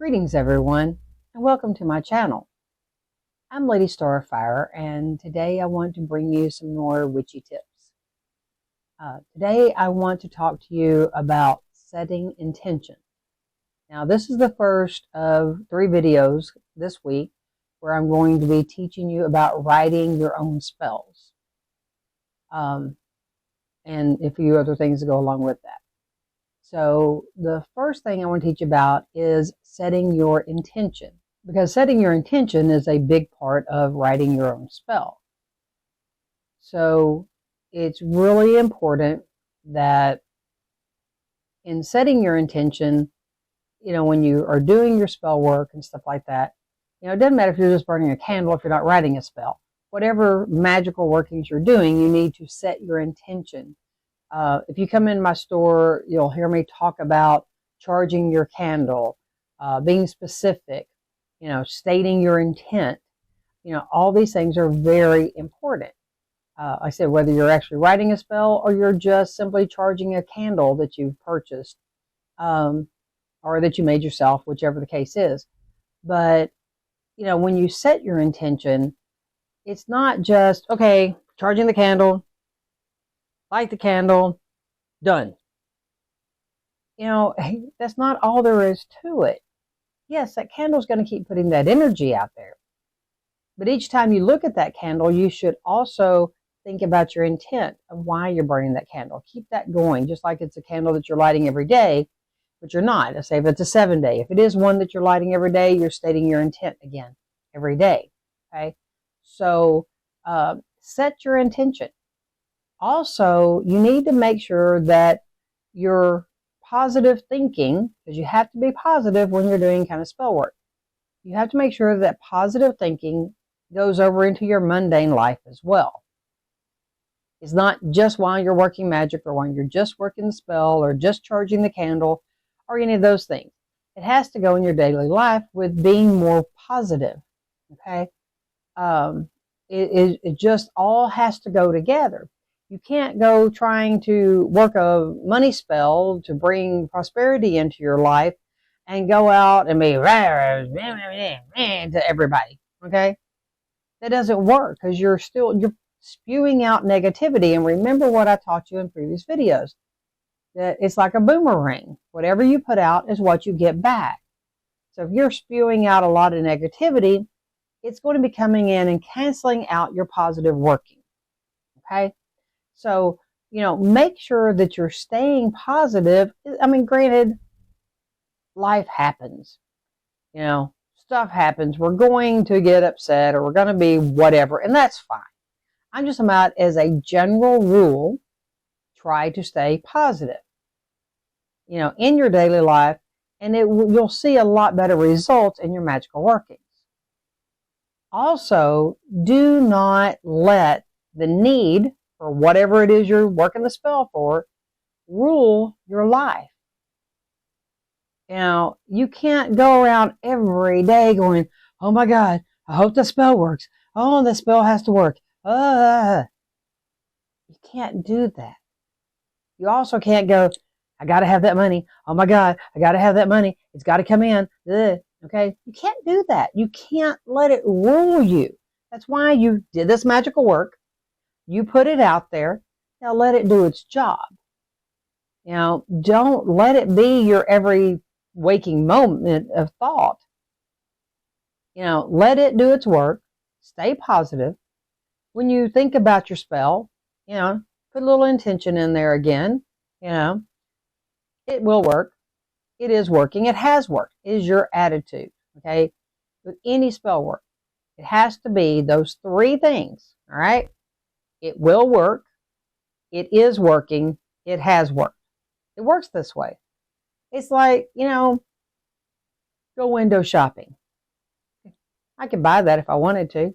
Greetings everyone, and welcome to my channel. I'm Lady Starfire, and today I want to bring you some more witchy tips. Today I want to talk to you about setting intention. Now this is the first of 3 videos this week where I'm going to be teaching you about writing your own spells. And a few other things to go along with that. So the first thing I want to teach you about is setting your intention, because setting your intention is a big part of writing your own spell. So it's really important that in setting your intention, when you are doing your spell work and stuff like that, it doesn't matter if you're just burning a candle, if you're not writing a spell. Whatever magical workings you're doing, you need to set your intention. If you come in my store, you'll hear me talk about charging your candle, being specific, stating your intent. All these things are very important. Like I said, whether you're actually writing a spell or you're just simply charging a candle that you've purchased, or that you made yourself, whichever the case is. But, when you set your intention, it's not just, okay, charging the candle, light the candle, done. That's not all there is to it. Yes, that candle's going to keep putting that energy out there. But each time you look at that candle, you should also think about your intent of why you're burning that candle. Keep that going, just like it's a candle that you're lighting every day, but you're not. Let's say if it's a 7-day. If it is one that you're lighting every day, you're stating your intent again every day. Okay? So set your intention. Also, you need to make sure that your positive thinking, because you have to be positive when you're doing kind of spell work. You have to make sure that positive thinking goes over into your mundane life as well. It's not just while you're working magic or while you're just working the spell or just charging the candle or any of those things. It has to go in your daily life with being more positive. Okay? It just all has to go together. You can't go trying to work a money spell to bring prosperity into your life and go out and be to everybody. Okay? That doesn't work because you're spewing out negativity. And remember what I taught you in previous videos, that it's like a boomerang. Whatever you put out is what you get back. So if you're spewing out a lot of negativity, it's going to be coming in and canceling out your positive working. Okay? So, make sure that you're staying positive. I mean, granted, life happens. Stuff happens. We're going to get upset or we're going to be whatever, and that's fine. I'm just about, as a general rule, try to stay positive, in your daily life, and you'll see a lot better results in your magical workings. Also, do not let the need or whatever it is you're working the spell for, rule your life. You can't go around every day going, oh my God, I hope the spell works. Oh, the spell has to work. You can't do that. You also can't go, I got to have that money. Oh my God, I got to have that money. It's got to come in. Okay? You can't do that. You can't let it rule you. That's why you did this magical work. You put it out there. Now let it do its job. Don't let it be your every waking moment of thought. Let it do its work. Stay positive. When you think about your spell, put a little intention in there again. It will work. It is working. It has worked. It is your attitude. Okay? With any spell work, it has to be those 3 things. All right? It will work. It is working. It has worked. It works this way. It's like, go window shopping. I could buy that if I wanted to.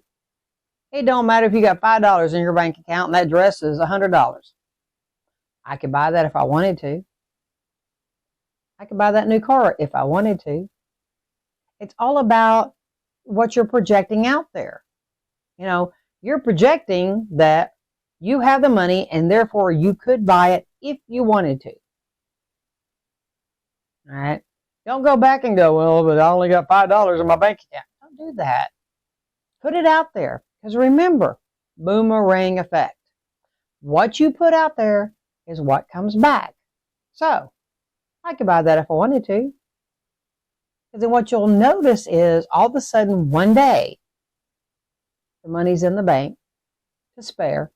It don't matter if you got $5 in your bank account and that dress is $100. I could buy that if I wanted to. I could buy that new car if I wanted to. It's all about what you're projecting out there. You're projecting that you have the money and therefore you could buy it if you wanted to. All right. Don't go back and go, well, but I only got $5 in my bank account. Don't do that. Put it out there. Because remember, boomerang effect. What you put out there is what comes back. So, I could buy that if I wanted to. Because then what you'll notice is all of a sudden one day, the money's in the bank to spare.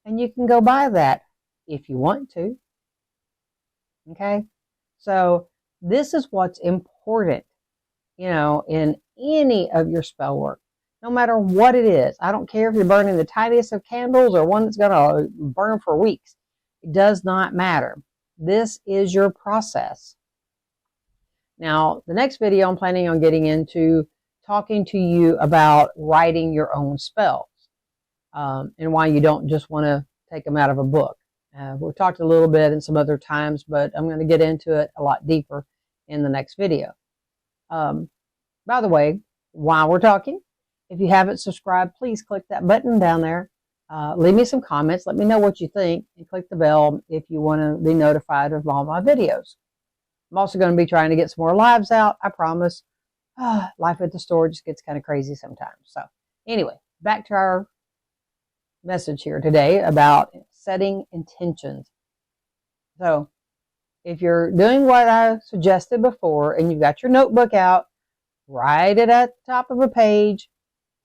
And you can go buy that if you want to. Okay? So, this is what's important, in any of your spell work. No matter what it is. I don't care if you're burning the tiniest of candles or one that's going to burn for weeks. It does not matter. This is your process. Now, the next video I'm planning on getting into talking to you about writing your own spells and why you don't just want to take them out of a book. We've talked a little bit in some other times, but I'm going to get into it a lot deeper in the next video. By the way, while we're talking, if you haven't subscribed, please click that button down there. Leave me some comments. Let me know what you think. And click the bell if you want to be notified of all my videos. I'm also going to be trying to get some more lives out. I promise. Life at the store just gets kind of crazy sometimes. So anyway, back to our message here today about setting intentions. So if you're doing what I suggested before and you've got your notebook out, write it at the top of a page,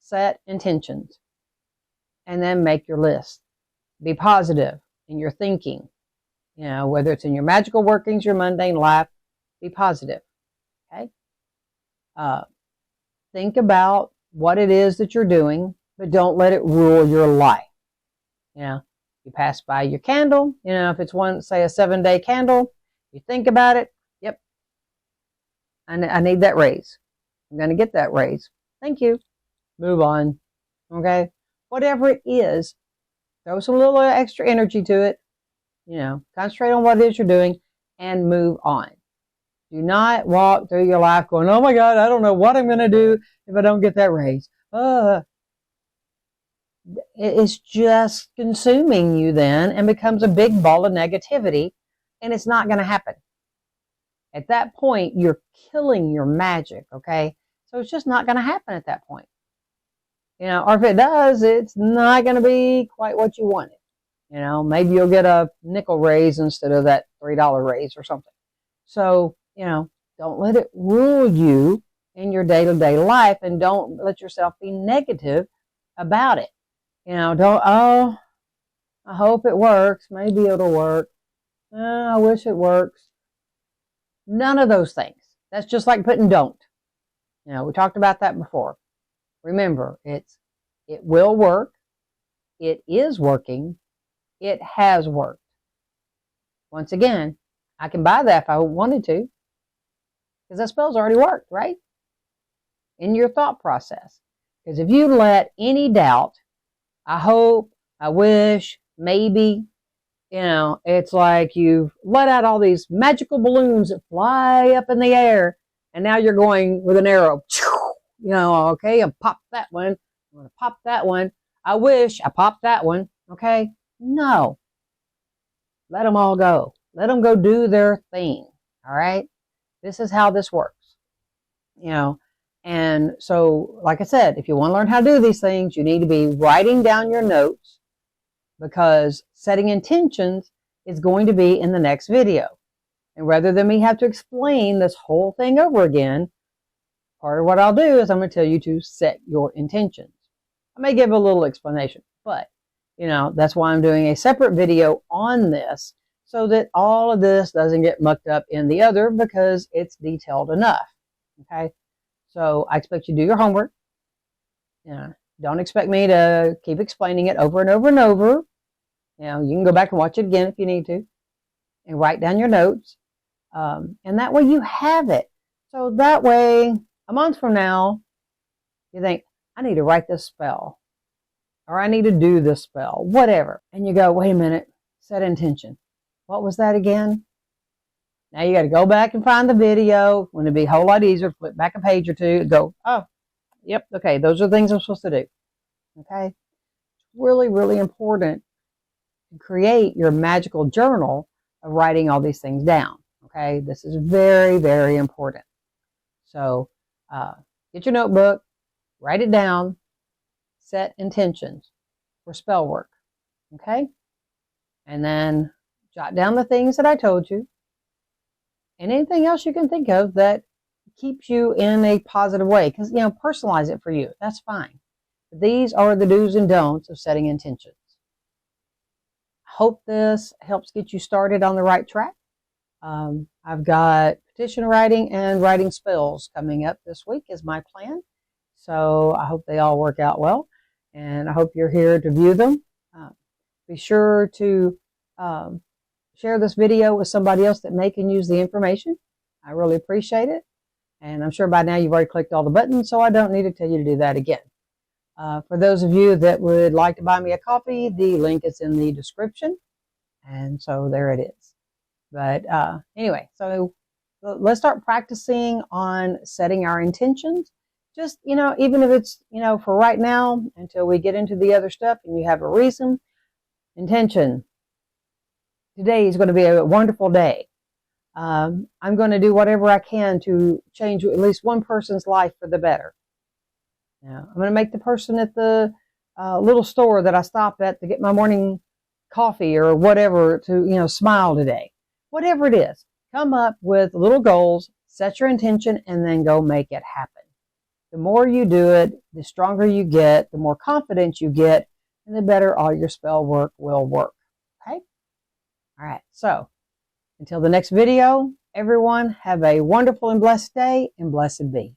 set intentions, and then make your list. Be positive in your thinking. Whether it's in your magical workings, your mundane life, be positive. Okay? Think about what it is that you're doing, but don't let it rule your life. You pass by your candle, if it's one, say a 7-day candle, you think about it, yep, I need that raise. I'm going to get that raise. Thank you. Move on. Okay? Whatever it is, throw some little extra energy to it. Concentrate on what it is you're doing and move on. Do not walk through your life going, oh my God, I don't know what I'm going to do if I don't get that raise. It's just consuming you then and becomes a big ball of negativity, and it's not going to happen. At that point, you're killing your magic, okay? So it's just not going to happen at that point. Or if it does, it's not going to be quite what you wanted. Maybe you'll get a nickel raise instead of that $3 raise or something. So, don't let it rule you in your day-to-day life, and don't let yourself be negative about it. I hope it works. Maybe it'll work. I wish it works. None of those things. That's just like putting don't. We talked about that before. Remember, it will work. It is working. It has worked. Once again, I can buy that if I wanted to, because that spell's already worked, right? In your thought process. Because if you let any doubt, I hope, I wish, maybe, it's like you've let out all these magical balloons that fly up in the air, and now you're going with an arrow. Okay, and pop that one. I'm going to pop that one. I wish I popped that one. Okay? No. Let them all go. Let them go do their thing. All right? This is how this works. And so, like I said, if you want to learn how to do these things, you need to be writing down your notes, because setting intentions is going to be in the next video. And rather than me have to explain this whole thing over again, part of what I'll do is I'm going to tell you to set your intentions. I may give a little explanation, but, that's why I'm doing a separate video on this, so that all of this doesn't get mucked up in the other, because it's detailed enough. Okay? So I expect you to do your homework. Don't expect me to keep explaining it over and over and over. You can go back and watch it again if you need to, and write down your notes. And that way you have it. So that way, a month from now, you think, I need to write this spell, or I need to do this spell, whatever. And you go, wait a minute, set intention. What was that again? Now you got to go back and find the video. When it'd be a whole lot easier, flip back a page or two, go, oh, yep, okay, those are the things I'm supposed to do. Okay? It's really, really important to create your magical journal of writing all these things down. Okay, this is very, very important. So get your notebook, write it down, set intentions for spell work. Okay, and then jot down the things that I told you and anything else you can think of that keeps you in a positive way, because, you know, personalize it for you. That's fine. But these are the do's and don'ts of setting intentions. Hope this helps get you started on the right track. I've got petition writing and writing spells coming up this week is my plan. So I hope they all work out well, and I hope you're here to view them. Be sure to share this video with somebody else that may can use the information. I really appreciate it. And I'm sure by now you've already clicked all the buttons, so I don't need to tell you to do that again. For those of you that would like to buy me a coffee, the link is in the description. And so there it is. But anyway, so let's start practicing on setting our intentions. Just, you know, even if it's, you know, for right now, until we get into the other stuff and you have a reason. Intention. Today is going to be a wonderful day. I'm going to do whatever I can to change at least one person's life for the better. Now, I'm going to make the person at the little store that I stop at to get my morning coffee or whatever to, you know, smile today. Whatever it is, come up with little goals, set your intention, and then go make it happen. The more you do it, the stronger you get, the more confidence you get, and the better all your spell work will work. Okay? All right. So, until the next video, everyone, have a wonderful and blessed day, and blessed be.